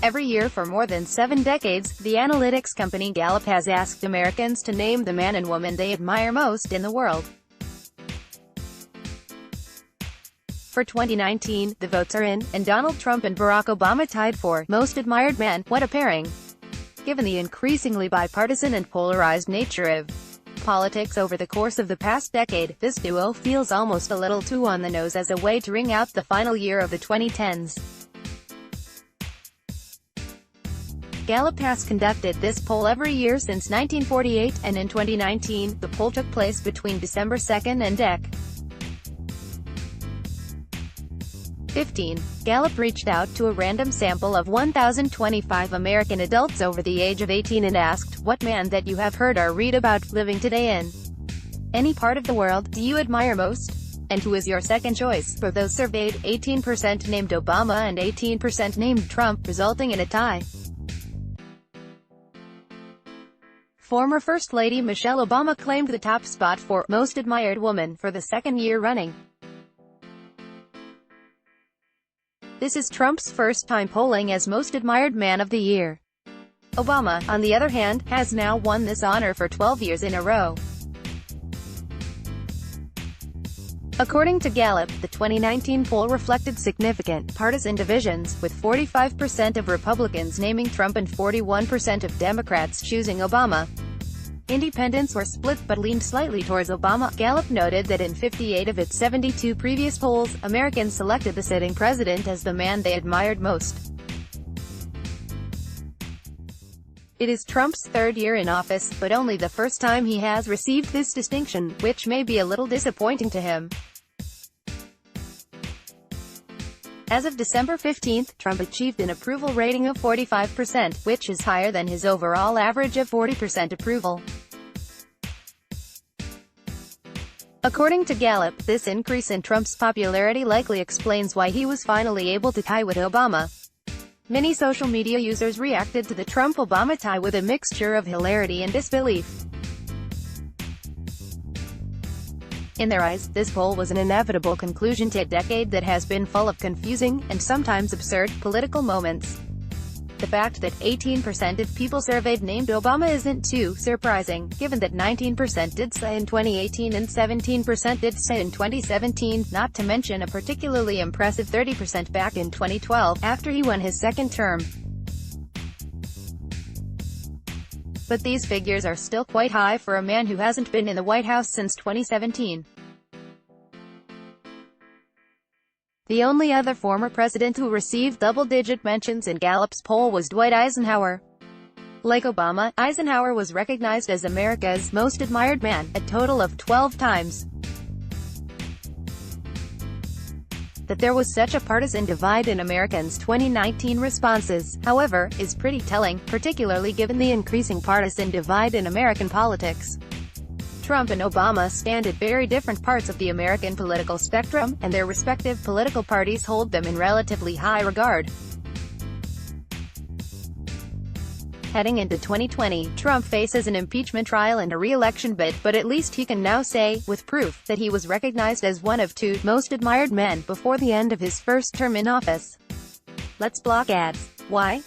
Every year for more than 7 decades, the analytics company Gallup has asked Americans to name the man and woman they admire most in the world. For 2019, the votes are in, and Donald Trump and Barack Obama tied for Most Admired Man. What a pairing! Given the increasingly bipartisan and polarized nature of politics over the course of the past decade, this duo feels almost a little too on the nose as a way to ring out the final year of the 2010s. Gallup has conducted this poll every year since 1948, and in 2019, the poll took place between December 2nd and Dec. 15. Gallup reached out to a random sample of 1,025 American adults over the age of 18 and asked, what man that you have heard or read about living today in any part of the world do you admire most? And who is your second choice? For those surveyed, 18% named Obama and 18% named Trump, resulting in a tie. Former First Lady Michelle Obama claimed the top spot for Most Admired Woman for the second year running. This is Trump's first time polling as Most Admired Man of the Year. Obama, on the other hand, has now won this honor for 12 years in a row. According to Gallup, the 2019 poll reflected significant partisan divisions, with 45% of Republicans naming Trump and 41% of Democrats choosing Obama. Independents were split but leaned slightly towards Obama. Gallup noted that in 58 of its 72 previous polls, Americans selected the sitting president as the man they admired most. It is Trump's third year in office, but only the first time he has received this distinction, which may be a little disappointing to him. As of December 15, Trump achieved an approval rating of 45%, which is higher than his overall average of 40% approval. According to Gallup, this increase in Trump's popularity likely explains why he was finally able to tie with Obama. Many social media users reacted to the Trump-Obama tie with a mixture of hilarity and disbelief. In their eyes, this poll was an inevitable conclusion to a decade that has been full of confusing, and sometimes absurd, political moments. The fact that 18% of people surveyed named Obama isn't too surprising, given that 19% did so in 2018 and 17% did so in 2017, not to mention a particularly impressive 30% back in 2012, after he won his second term. But these figures are still quite high for a man who hasn't been in the White House since 2017. The only other former president who received double-digit mentions in Gallup's poll was Dwight Eisenhower. Like Obama, Eisenhower was recognized as America's most admired man, a total of 12 times. That there was such a partisan divide in Americans' 2019 responses, however, is pretty telling, particularly given the increasing partisan divide in American politics. Trump and Obama stand at very different parts of the American political spectrum, and their respective political parties hold them in relatively high regard. Heading into 2020, Trump faces an impeachment trial and a re-election bid, but at least he can now say, with proof, that he was recognized as one of 2 most admired men before the end of his first term in office. Let's block ads. Why?